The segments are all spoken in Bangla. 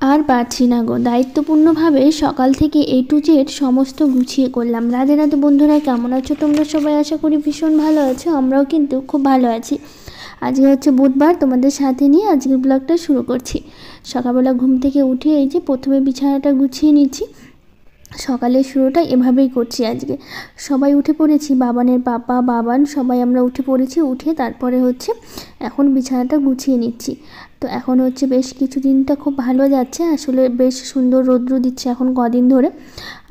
আর পারছি না গো, দায়িত্বপূর্ণভাবে সকাল থেকে A to Z সমস্ত গুছিয়ে করলাম। রাধে রাধে বন্ধুরা, কেমন আছো তোমরা সবাই? আশা করি ভীষণ ভালো আছো, আমরাও কিন্তু খুব ভালো আছি। আজকে হচ্ছে বুধবার, তোমাদের সাথে নিয়ে আজকের ব্লগটা শুরু করছি। সকালবেলা ঘুম থেকে উঠে এই যে প্রথমে বিছানাটা গুছিয়ে নিচ্ছি। সকালের শুরুটা এভাবেই করছি আজকে। সবাই উঠে পড়েছি, বাবানের পাপা বাবান সবাই আমরা উঠে পড়েছি। উঠে তারপরে হচ্ছে এখন বিছানাটা গুছিয়ে নিচ্ছি। তো এখন হচ্ছে বেশ কিছুদিনটা খুব ভালো যাচ্ছে, আসলে বেশ সুন্দর রৌদ্র দিচ্ছে এখন কদিন ধরে।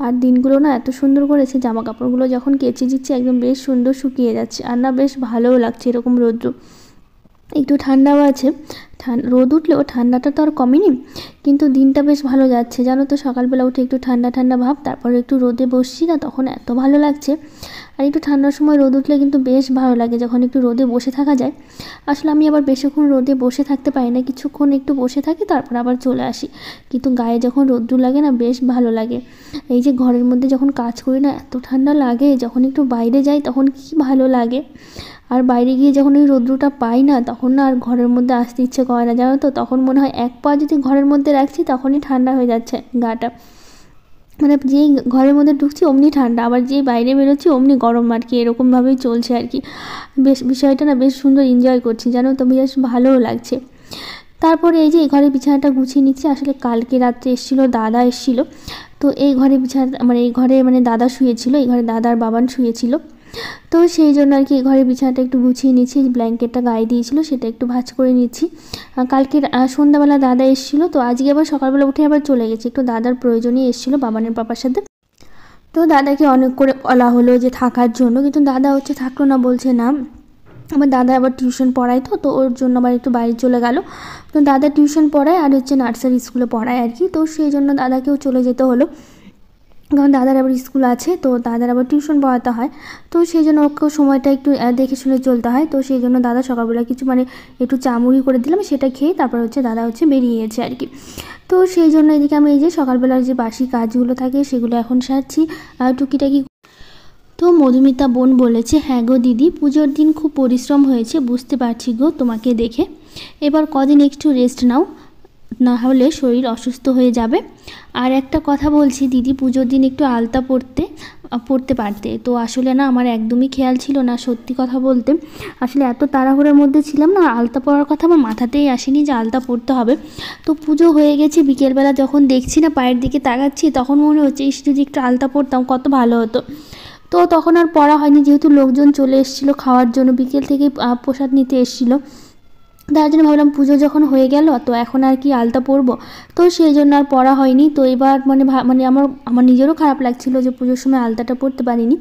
আর দিনগুলো না এত সুন্দর করেছে, জামা কাপড়গুলো যখন কেচে দিচ্ছে একদম বেশ সুন্দর শুকিয়ে যাচ্ছে, আর না বেশ ভালোও লাগছে এরকম রৌদ্র। একটু ঠান্ডাও আছে, রোদ উঠলেও ঠান্ডাটা তো আর কমেনি, কিন্তু দিনটা বেশ ভালো যাচ্ছে জানো তো। সকালবেলা উঠে একটু ঠান্ডা ঠান্ডা ভাব, তারপরে একটু রোদে বসছি না, তখন এত ভালো লাগছে। আর একটু ঠান্ডার সময় রোদ উঠলে কিন্তু বেশ ভালো লাগে, যখন একটু রোদে বসে থাকা যায়। আসলে আমি আবার বেশিক্ষণ রোদে বসে থাকতে পারি না, কিছুক্ষণ একটু বসে থাকি তারপর আবার চলে আসি, কিন্তু গায়ে যখন রোদ্দুর লাগে না বেশ ভালো লাগে। এই যে ঘরের মধ্যে যখন কাজ করি না এত ঠান্ডা লাগে, যখন একটু বাইরে যাই তখন কি ভালো লাগে। আর বাইরে গিয়ে যখন ওই রৌদ্রটা পাই না, তখন না আর ঘরের মধ্যে আসতে ইচ্ছে করে না জানো তো। তখন মনে হয় এক পা যদি ঘরের মধ্যে রাখছি তখনই ঠান্ডা হয়ে যাচ্ছে গাটা, মানে যেই ঘরের মধ্যে ঢুকছি অমনি ঠান্ডা, আবার যেই বাইরে বেরোচ্ছি অমনি গরম, আর কি এরকমভাবেই চলছে আর কি। বেশ বিষয়টা না বেশ সুন্দর এনজয় করছি জানো তো, বেশ ভালোও লাগছে। তারপরে এই যে এই ঘরে বিছানাটা গুছিয়ে নিচ্ছি। আসলে কালকে রাত্রে দাদা এসেছিলো, তো এই ঘরে বিছানা মানে এই ঘরে মানে দাদা শুয়েছিল, এই ঘরে দাদার বাবান শুয়েছিল। তো সেই জন্য আর কি এই ঘরে বিছানাটা একটু গুছিয়ে নিচ্ছি। ব্ল্যাঙ্কেটটা গায়ে দিয়েছিল সেটা একটু ভাঁজ করে নিচ্ছি। কালকে সন্ধ্যাবেলা দাদা এসেছিলো, তো আজকে আবার সকালবেলা উঠে আবার চলে গেছে, একটু দাদার প্রয়োজনই এসেছিলো বাবানের পাপার সাথে। তো দাদাকে অনেক করে বলা হলো যে থাকার জন্য, কিন্তু দাদা হচ্ছে থাকলো না, বলছে না। আমার দাদা আবার টিউশন পড়ায়, তো ওর জন্য আবার একটু বাইরে চলে গেল। তো দাদা টিউশন পড়ায় আর হচ্ছে নার্সারি স্কুলে পড়ায় আর কি, তো সেই জন্য দাদাকেও চলে যেতে হলো, কারণ দাদার আবার স্কুল আছে, তো দাদার আবার টিউশন পড়াতে হয়। তো সেই জন্য ওকেও সময়টা একটু দেখে শুনে চলতে হয়। তো সেই জন্য দাদা সকালবেলা কিছু মানে একটু চামুড়ি করে দিলাম, সেটা খেয়ে তারপর হচ্ছে দাদা হচ্ছে বেরিয়ে গেছে আর কি। তো সেই জন্য এদিকে আমি এই যে সকালবেলার যে বাসি কাজগুলো থাকে সেগুলো এখন সারছি টুকিটাকি। তো মধুমিতা বোন বলেছে, হ্যাঁ গো দিদি, পুজোর দিন খুব পরিশ্রম হয়েছে, বুঝতে পারছি গো তোমাকে দেখে। এবার কদিন একটু রেস্ট নাও, না হলে শরীর অসুস্থ হয়ে যাবে। আর একটা কথা বলছি দিদি, পুজোর দিন একটু আলতা পরতে পারতে। তো আসলে না আমার একদমই খেয়াল ছিল না, সত্যি কথা বলতে। আসলে এত তাড়াহুড়োর মধ্যে ছিলাম না, আলতা পরার কথা আমার মাথাতেই আসেনি যে আলতা পরতে হবে। তো পুজো হয়ে গেছে, বিকেলবেলা যখন দেখছি না পায়ের দিকে তাকাচ্ছি, তখন মনে হচ্ছে যদি একটু আলতা পরতাম কত ভালো হতো। তো তখন আর পড়া হয়নি, যেহেতু লোকজন চলে এসেছিলো খাওয়ার জন্য, বিকেল থেকে প্রসাদ নিতে এসেছিলো। তার জন্য ভাবলাম পুজো যখন হয়ে গেল তো এখন আর কি আলতা পরবো, তো সেই জন্য আর পড়া হয়নি। তো এবার মানে আমার নিজেরও খারাপ লাগছিল যে পুজোর সময় আলতাটা পরতে পারিনি।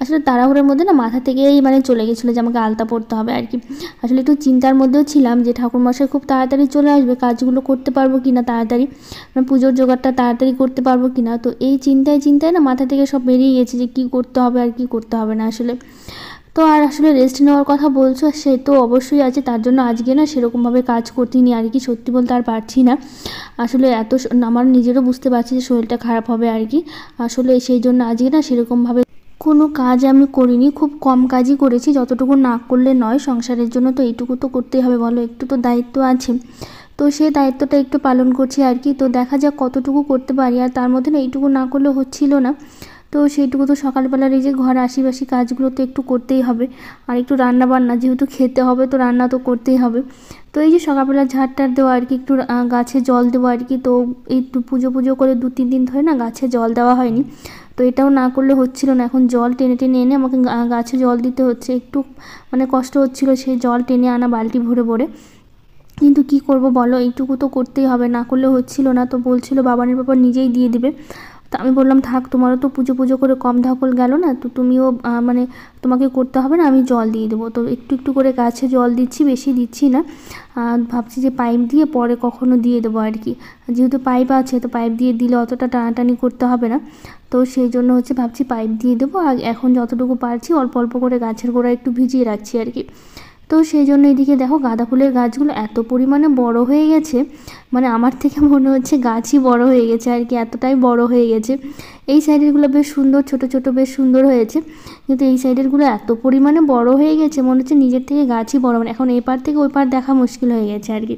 আসলে তাড়াহুড়োর মধ্যে না মাথা থেকেই মানে চলে গেছিলো যে আমাকে আলতা পরতে হবে আর কি। আসলে একটু চিন্তার মধ্যেও ছিলাম যে ঠাকুরমশাই খুব তাড়াতাড়ি চলে আসবে, কাজগুলো করতে পারবো কি না তাড়াতাড়ি, মানে পুজোর জোগাড়টা তাড়াতাড়ি করতে পারবো কি না। তো এই চিন্তায় না মাথা থেকে সব বেরিয়ে গেছে যে কী করতে হবে আর কি করতে হবে না আসলে। তো আর আসলে রেস্ট নেওয়ার কথা বলছো, সে তো অবশ্যই আছে, তার জন্য আজকে না সেরকমভাবে কাজ করতেই নি আর কি, সত্যি বলতে আর পারছি না। আসলে আমার নিজেরও বুঝতে পারছি যে শরীরটা খারাপ হবে আর কি। আসলে সেই জন্য আজকে না সেরকমভাবে কোনো কাজ আমি করিনি, খুব কম কাজই করেছি, যতটুকু না করলে নয়। সংসারের জন্য তো এইটুকু তো করতেই হবে বলো, একটু তো দায়িত্ব আছে। তো সেই দায়িত্বটা একটু পালন করছি আর কি। তো দেখা যাক কতটুকু করতে পারি, আর তার মধ্যে না এইটুকু না করলে হচ্ছিল না। তো সেইটুকু তো সকালবেলার এই যে ঘর আশিপাশি কাজগুলো তো একটু করতেই হবে, আর একটু রান্না বান্না যেহেতু খেতে হবে তো রান্না তো করতেই হবে। তো এই যে সকালবেলা ঝাড়টার দেওয়া আর কি, একটু গাছে জল দেওয়া আর কি। তো এই পুজো করে 2-3 দিন ধরে না গাছে জল দেওয়া হয়নি, তো এটাও না করলে হচ্ছিল না। এখন জল টেনে টেনে এনে আমাকে গাছে জল দিতে হচ্ছে, একটু মানে কষ্ট হচ্ছিল সেই জল টেনে আনা বালতি ভরে ভরে। কিন্তু কি করব বলো, এইটুকু তো করতেই হবে, না করলে হচ্ছিল না। তো বলছিল বাবানের বাবা নিজেই দিয়ে দিবে। তো আমি বললাম থাক, তোমারও তো পুজো করে কম ধকল গেল না, তো তুমিও মানে তোমাকে করতে হবে না, আমি জল দিয়ে দেবো। তো একটু একটু করে গাছে জল দিচ্ছি, বেশি দিচ্ছি না। ভাবছি যে পাইপ দিয়ে পরে কখনো দিয়ে দেবো আর কি, যেহেতু পাইপ আছে তো পাইপ দিয়ে দিলে অতটা টানাটানি করতে হবে না। তো সেই জন্য হচ্ছে ভাবছি পাইপ দিয়ে দেবো, আর এখন যতটুকু পারছি অল্প অল্প করে গাছের গোড়া একটু ভিজিয়ে রাখছি আর কি। তো সেই জন্য এদিকে দেখো গাঁদা ফুলের গাছগুলো এত পরিমাণে বড় হয়ে গেছে, মানে আমার থেকে মনে হচ্ছে গাছই বড় হয়ে গেছে আর কি, এতটাই বড় হয়ে গেছে। এই সাইডেরগুলো বেশ সুন্দর, ছোট ছোট বেশ সুন্দর হয়েছে, কিন্তু এই সাইডেরগুলো এত পরিমাণে বড় হয়ে গেছে মনে হচ্ছে নিজের থেকে গাছই বড়, মানে এখন এপার থেকে ওই পার দেখা মুশকিল হয়ে গেছে আর কি।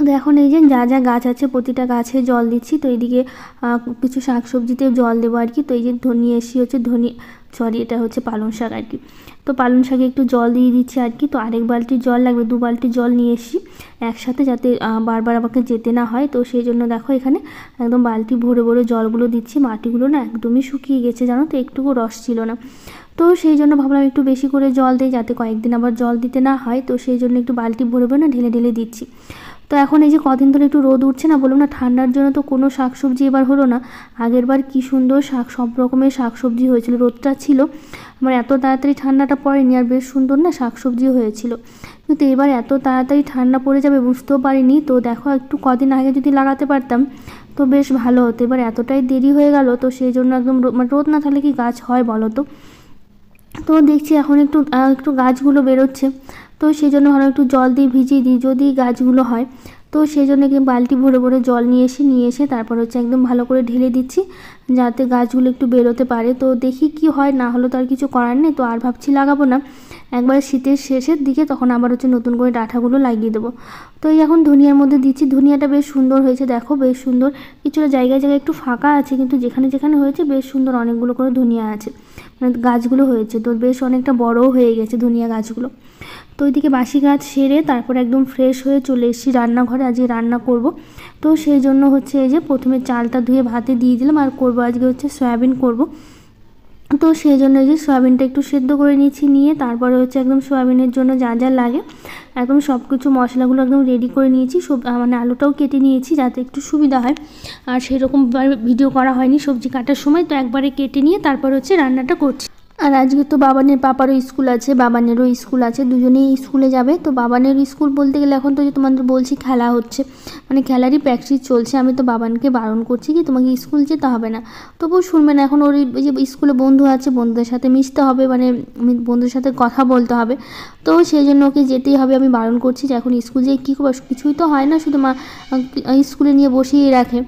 তো এখন এই যে যা যা গাছ আছে প্রতিটা গাছে জল দিচ্ছি। তো এইদিকে কিছু শাকসবজিতে জল দেবো আর কি। তো এই যে নিয়ে এসেছি হচ্ছে সরি এটা হচ্ছে পালং শাক আর কি। তো পালং শাকে একটু জল দিয়ে দিচ্ছি আর কি। তো আরেক বালতি জল লাগবে, 2 বালতি জল নিয়ে এসেছি একসাথে, যাতে বারবার আমাকে যেতে না হয়। তো সেই জন্য দেখো এখানে একদম বালতি ভরে ভরে জলগুলো দিচ্ছি। মাটিগুলো না একদমই শুকিয়ে গেছে জানো তো, একটুকু রস ছিল না। তো সেই জন্য ভাবলাম একটু বেশি করে জল দিই, যাতে কয়েকদিন আবার জল দিতে না হয়। তো সেই জন্য একটু বালতি ভরে ভরে না ঢেলে ঢেলে দিচ্ছি। তো এখন এই যে কদিন ধরে একটু রোদ উঠছে না, বললাম না ঠান্ডার জন্য তো কোনো শাকসবজি এবার হলো না। আগের বার কী সুন্দর সব রকমের শাকসবজি হয়েছিল, রোদটা ছিল মানে এত তাড়াতাড়ি ঠান্ডাটা পড়েনি, আর বেশ সুন্দর না শাকসবজিও হয়েছিল। কিন্তু এবার এত তাড়াতাড়ি ঠান্ডা পড়ে যাবে বুঝতেও পারিনি। তো দেখো একটু কদিন আগে যদি লাগাতে পারতাম তো বেশ ভালো হতো, এবার এতটাই দেরি হয়ে গেল। তো সেই জন্য একদম মানে রোদ না থাকলে কি গাছ হয় বলো তো। তো দেখছি এখন একটু গাছগুলো বেরোচ্ছে। তো সেই জন্য ভালো একটু জল দিয়ে ভিজিয়ে দিই যদি গাছগুলো হয়। তো সেই জন্য কি বালতি ভরে ভরে জল নিয়ে এসে তারপর হচ্ছে একদম ভালো করে ঢেলে দিচ্ছি, যাতে গাছগুলো একটু বেরোতে পারে। তো দেখি কি হয়, না হলো তো আর কিছু করার নেই। তো আর ভাবছি লাগাবো না, একবারে শীতের শেষের দিকে তখন আবার হচ্ছে নতুন করে ডাঁটাগুলো লাগিয়ে দেবো। তো এই এখন ধনিয়ার মধ্যে দিচ্ছি, ধনিয়াটা বেশ সুন্দর হয়েছে দেখো, বেশ সুন্দর। কিছুটা জায়গায় জায়গায় একটু ফাঁকা আছে, কিন্তু যেখানে যেখানে হয়েছে বেশ সুন্দর অনেকগুলো করে ধনিয়া আছে, মানে গাছগুলো হয়েছে। তো বেশ অনেকটা বড়ও হয়ে গেছে ধনিয়া গাছগুলো। তো ওইদিকে বাসি গাছ সেরে তারপর একদম ফ্রেশ হয়ে চলে এসেছি রান্নাঘরে, আজকে রান্না করব। তো সেই জন্য হচ্ছে এই যে প্রথমে চালটা ধুয়ে ভাতে দিয়ে দিলাম, আর করব আজকে হচ্ছে সয়াবিন করব। তো সেই জন্য এই যে সয়াবিনটা একটু সেদ্ধ করে নিয়ে তারপরে হচ্ছে একদম সয়াবিনের জন্য যা যা লাগে একদম সব কিছু মশলাগুলো একদম রেডি করে নিয়েছি। মানে আলুটাও কেটে নিয়েছি যাতে একটু সুবিধা হয়, আর সেরকমভাবে ভিডিও করা হয়নি সবজি কাটার সময়। তো একবারে কেটে নিয়ে তারপর হচ্ছে রান্নাটা করছি। আর আজকে তো বাবানের পাপারও স্কুল আছে, বাবানেরও স্কুল আছে, দুজনেই স্কুলে যাবে। তো বাবানের স্কুল বলতে গেলে এখন তো যে তোমাদের বলছি খেলা হচ্ছে, মানে খেলারই প্র্যাকটিস চলছে। আমি তো বাবানকে বারণ করছি কি তোমাকে স্কুল যেতে হবে না, তবুও শুনবে না। এখন ওর এই যে স্কুলে বন্ধু আছে, বন্ধুদের সাথে মিশতে হবে, মানে বন্ধুদের সাথে কথা বলতে হবে। তো সেই জন্য ওকে যেতেই হবে, আমি বারণ করছি যে এখন স্কুল যেয়ে কী করবো, কিছুই তো হয় না, শুধু স্কুলে নিয়ে বসিয়ে রাখে,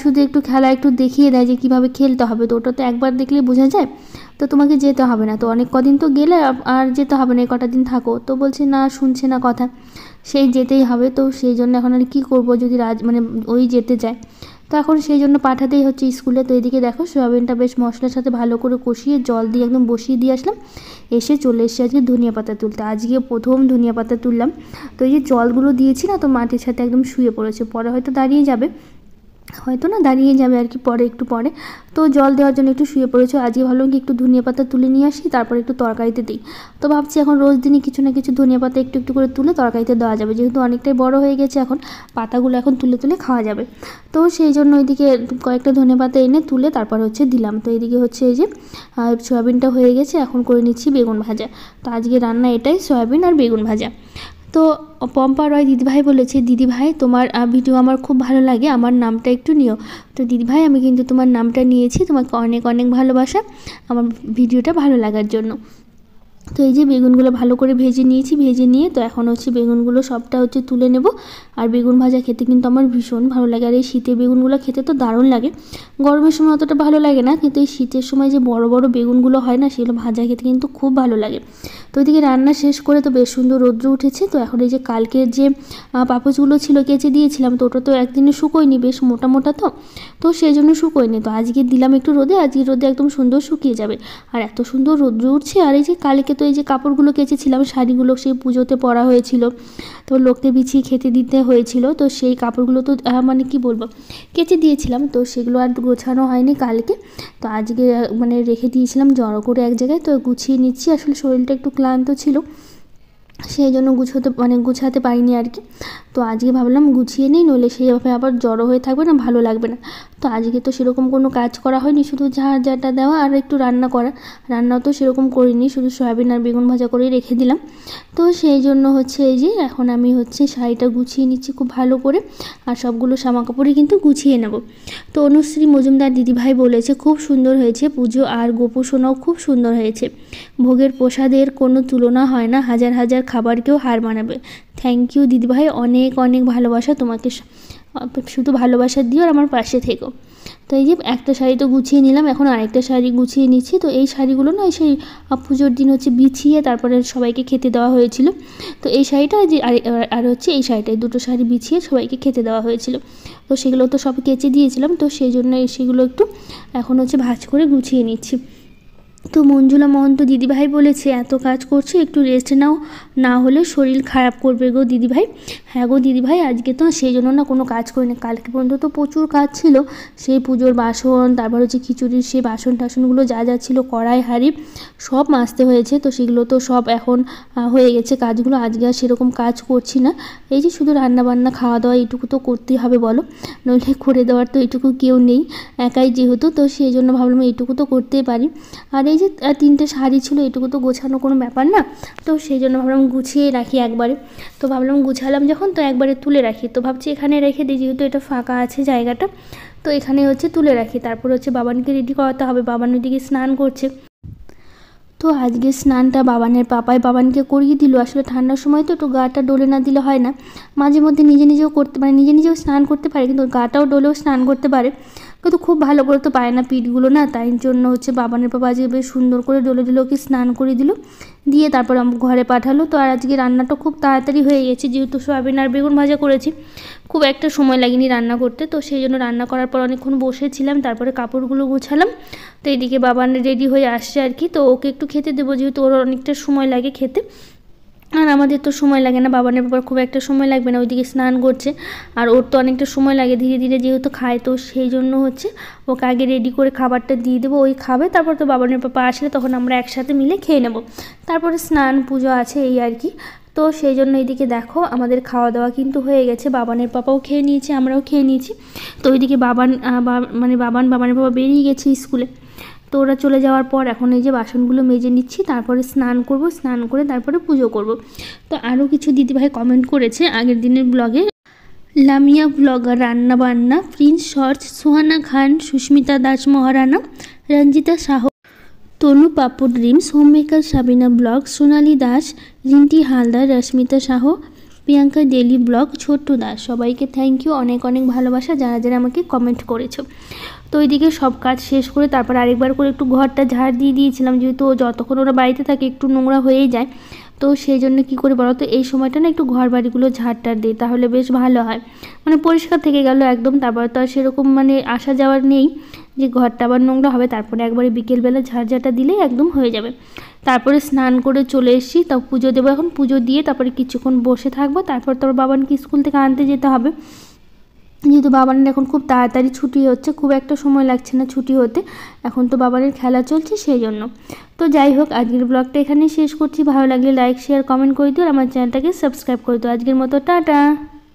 শুধু একটু খেলা একটু দেখিয়ে দেয় যে কীভাবে খেলতে হবে। তো ওটা তো একবার দেখলে বোঝা যায়। তো তোমাকে যেতে হবে না, তো অনেক কদিন তো গেলে আর যেতে হবে না, কটা দিন থাকো। তো বলছে না, শুনছে না কথা, সেই যেতেই হবে। তো সেই জন্য এখন আর কী করবো, যদি মানে ওই যেতে চায়, তো এখন সেই জন্য পাঠাতেই হচ্ছে স্কুলে। তো এদিকে দেখো সয়াবিনটা বেশ মশলার সাথে ভালো করে কষিয়ে জল দিয়ে একদম বসিয়ে দিয়ে আসলাম, এসে চলে এসেছি আজকে ধনিয়া পাতা তুলতে। আজকে প্রথম ধনিয়া পাতা তুললাম। তো এই যে জলগুলো দিয়েছি না, তো মাটির সাথে একদম শুয়ে পড়েছে, পরে হয়তো দাঁড়িয়ে যাবে, হয়তো না দাঁড়িয়ে যাবে আর কি, পরে একটু পরে। তো জল দেওয়ার জন্য একটু শুয়ে পড়েছে। আজকে ভাবলাম কি একটু ধনিয়া পাতা তুলে নিয়ে আসি, তারপর একটু তরকারিতে দিই। তো ভাবছি এখন রোজ দিনই কিছু না কিছু ধনিয়া পাতা একটু একটু করে তুলে তরকারিতে দেওয়া যাবে, যেহেতু অনেকটাই বড় হয়ে গেছে এখন, পাতাগুলো এখন তুলে তুলে খাওয়া যাবে। তো সেই জন্য ওইদিকে কয়েকটা ধনিয়া পাতা এনে তুলে তারপর হচ্ছে দিলাম। তো এইদিকে হচ্ছে এই যে সয়াবিনটা হয়ে গেছে, এখন করে নিচ্ছি বেগুন ভাজা। তো আজকে রান্না এটাই, সয়াবিন আর বেগুন ভাজা। তো পম্পা রয় দিদিভাই বলেছে, দিদিভাই তোমার ভিডিও আমার খুব ভালো লাগে, আমার নামটা একটু নিও। তো দিদিভাই আমি কিন্তু তোমার নামটা নিয়েছি, তোমাকে অনেক অনেক ভালোবাসা আমার ভিডিওটা ভালো লাগার জন্য। তো এই যে বেগুনগুলো ভালো করে ভেজে নিয়ে তো এখন হচ্ছে বেগুনগুলো সবটা হচ্ছে তুলে নেব। আর বেগুন ভাজা খেতে কিন্তু আমার ভীষণ ভালো লাগে, আর এই শীতে বেগুনগুলো খেতে তো দারুণ লাগে। গরমের সময় অতটা ভালো লাগে না, কিন্তু এই শীতের সময় যে বড় বড় বেগুনগুলো হয় না, সেগুলো ভাজা খেতে কিন্তু খুব ভালো লাগে। তো ওইদিকে রান্না শেষ করে তো বেশ সুন্দর রৌদ্র উঠেছে। তো এখন এই যে কালকের যে পাপোশগুলো ছিল কেচে দিয়েছিলাম, তো ওটা তো একদিনে শুকোয়নি, বেশ মোটা মোটা, তো সেই জন্য শুকোয়নি। তো আজকে দিলাম একটু রোদে, আজকে রোদে একদম সুন্দর শুকিয়ে যাবে। আর এত সুন্দর রৌদ্র উঠছে। আর এই যে কালকে তো এই যে কাপড়গুলো কেচেছিলাম, শাড়িগুলো সেই পুজোতে পরা হয়েছিল, তো লোককে বিছিয়ে খেতে দিতে হয়েছিল। তো সেই কাপড়গুলো তো মানে কি বলবো, কেচে দিয়েছিলাম, তো সেগুলো আর গোছানো হয়নি কালকে। তো আজকে মানে রেখে দিয়েছিলাম জড়ো করে এক জায়গায়। তো গুছিয়ে নিচ্ছি, আসলে শরীরটা একটু ক্লান্ত ছিল, সেই জন্য গুছাতে পারিনি আর কি। তো আজকে ভাবলাম গুছিয়ে নিই, নইলে সেইভাবে আবার জড়ো হয়ে থাকবে না, ভালো লাগবে না। তো আজকে তো সেরকম কোনো কাজ করা হয়নি, শুধু ঝাড়টা দেওয়া আর একটু রান্না করা। রান্নাও তো সেরকম করিনি, শুধু সয়াবিন আর বেগুন ভাজা করেই রেখে দিলাম। তো সেই জন্য হচ্ছে এই যে এখন আমি হচ্ছে শাড়িটা গুছিয়ে নিচ্ছি খুব ভালো করে, আর সবগুলো জামা কাপড়ই কিন্তু গুছিয়ে নেব। তো অনুশ্রী মজুমদার দিদিভাই বলেছে খুব সুন্দর হয়েছে পুজো, আর গোপুসোনাও খুব সুন্দর হয়েছে, ভোগের প্রসাদের কোনো তুলনা হয় না, হাজার হাজার খাবারকেও হার মানাবে। থ্যাংক ইউ দিদিভাই, অনেক অনেক ভালোবাসা তোমাকে, শুধু ভালোবাসা দিও আর আমার পাশে থেকো। তো এই যে একটা শাড়ি তো গুছিয়ে নিলাম, এখন আরেকটা শাড়ি গুছিয়ে নিচ্ছি। তো এই শাড়িগুলো না সেই পুজোর দিন হচ্ছে বিছিয়ে তারপরে সবাইকে খেতে দেওয়া হয়েছিল। তো এই শাড়িটা যে আর হচ্ছে এই শাড়িটাই, দুটো শাড়ি বিছিয়ে সবাইকে খেতে দেওয়া হয়েছিল। তো সেগুলো তো সব কেচে দিয়েছিলাম, তো সেই জন্য সেগুলো একটু এখন হচ্ছে ভাঁজ করে গুছিয়ে নিচ্ছি। তো মঞ্জুলা মহন্ত দিদিভাই বলেছে এত কাজ করছো একটু রেস্ট নাও, না হলে শরীর খারাপ করবে গো দিদিভাই। হ্যাঁ গো দিদিভাই, আজকে তো সেই জন্য না কোনো কাজ করিনি, কালকে পর্যন্ত তো প্রচুর কাজ ছিল। সেই পুজোর বাসন, তারপর হচ্ছে খিচুড়ির সেই বাসন টাসনগুলো যা যা ছিল, কড়াই হাঁড়ি সব মাজতে হয়েছে। তো সেগুলো তো সব এখন হয়ে গেছে কাজগুলো, আজকে আর সেরকম কাজ করছি না। এই যে শুধু রান্না বান্না খাওয়া দাওয়া এইটুকু তো করতেই হবে বলো, নইলে করে দেওয়ার তো এইটুকু কেউ নেই, একাই যেহেতু। তো সেই জন্য ভাবলাম এইটুকু তো করতেই পারি। আর এই যে 3টে শাড়ি ছিল, এটুকু তো গোছানো কোনো ব্যাপার না। তো সেই জন্য ভাবলাম গুছিয়ে রাখি একবারে। তো ভাবলাম গুছালাম যখন তো একবারে তুলে রাখি। তো ভাবছি এখানে রেখে দিই, যেহেতু এটা ফাঁকা আছে জায়গাটা, তো এখানে হচ্ছে তুলে রাখি। তারপর হচ্ছে বাবানকে রেডি করাতে হবে, বাবান ওইদিকে স্নান করছে। তো আজকে স্নানটা বাবানের পাপাই বাবানকে করিয়ে দিল। আসলে ঠান্ডার সময় তো একটু গাটা ডলে না দিলে হয় না, মাঝে মধ্যে নিজে নিজেও করতে পারে, নিজে নিজেও স্নান করতে পারে, কিন্তু গাটাও ডলেও স্নান করতে পারে, কিন্তু খুব ভালো করে তো পায় না পিঠগুলো না। তাই জন্য হচ্ছে বাবানের পাপা আজকে বেশ সুন্দর করে ডলে দিল, ওকে স্নান করে দিল, দিয়ে তারপর ঘরে পাঠালো। তো আর আজকে রান্নাটা খুব তাড়াতাড়ি হয়ে গেছে, যেহেতু সয়াবিন আর বেগুন ভাজা করেছি, খুব একটা সময় লাগেনি রান্না করতে। তো সেই জন্য রান্না করার পর অনেকক্ষণ বসেছিলাম, তারপরে কাপড়গুলো গুছালাম। তো এদিকে বাবান রেডি হয়ে আসছে আর কি। তো ওকে একটু খেতে দেবো, যেহেতু ওর অনেকটা সময় লাগে খেতে, আর আমাদের তো সময় লাগে না, বাবানের ব্যাপার খুব একটা সময় লাগবে না, ওইদিকে স্নান করছে, আর ওর তো অনেকটা সময় লাগে ধীরে ধীরে যেহেতু খায়। তো সেই জন্য হচ্ছে ওকে আগে রেডি করে খাবারটা দিয়ে দেবো, ওই খাবে, তারপর তো বাবানের পাপা আসলে তখন আমরা একসাথে মিলে খেয়ে নেব। তারপরে স্নান পুজো আছে এই আর কি। তো সেই জন্য এইদিকে দেখো আমাদের খাওয়া দাওয়া কিন্তু হয়ে গেছে, বাবানের পাপাও খেয়ে নিয়েছে, আমরাও খেয়ে নিয়েছি। তো ওইদিকে বাবানের পাপা বেরিয়ে গেছে স্কুলে। তো ওরা চলে যাওয়ার পর এখন এই যে বাসনগুলো মেজে নিচ্ছি, তারপরে স্নান করব, স্নান করে তারপরে পুজো করব। তো আরও কিছু দিদিভাই কমেন্ট করেছে আগের দিনের ব্লগে, লামিয়া ব্লগার, রান্না বান্না, prince shorts, Suhana Khan, Susmita Das Maharana, Ranjita Sah, Tanu Papu dreams, homemaker Sabina blog, Sonali Das, Rinti Haldar, Rashmita Sah, Priyanka daily blog, Chhotu Das, সবাইকে থ্যাংক ইউ, অনেক অনেক ভালোবাসা যারা যারা আমাকে কমেন্ট করেছো। তো ওইদিকে সব কাজ শেষ করে তারপর আরেকবার করে একটু ঘরটা ঝাড় দিয়ে দিয়েছিলাম, যেহেতু যতক্ষণ ওরা বাড়িতে থাকে একটু নোংরা হয়েই যায়। তো সেই জন্য কী করে বলো তো, এই সময়টা না একটু ঘর বাড়িগুলো ঝাড়টার দিই, তাহলে বেশ ভালো হয়, মানে পরিষ্কার থেকে গেল একদম। তারপর তো আর সেরকম মানে আসা যাওয়ার নেই যে ঘরটা আবার নোংরা হবে, তারপরে একবারে বিকেলবেলা ঝাড়ঝাটা দিলেই একদম হয়ে যাবে। তারপরে স্নান করে চলে এসেছি, তাও পুজো দেবো, এখন পুজো দিয়ে তারপরে কিছুক্ষণ বসে থাকবো, তারপর তোর বাবানকে স্কুল থেকে আনতে যেতে হবে। যেহেতু বাবানের এখন খুব তাড়াতাড়ি ছুটি হচ্ছে, খুব একটা সময় লাগছে না ছুটি হতে, এখন তো বাবানের খেলা চলছে সেই জন্য। তো যাই হোক, আজকের ব্লগটা এখানেই শেষ করছি। ভালো লাগলে লাইক শেয়ার কমেন্ট করে দিও, আর আমার চ্যানেলটাকে সাবস্ক্রাইব করে দিও। আজকের মতো টাটা।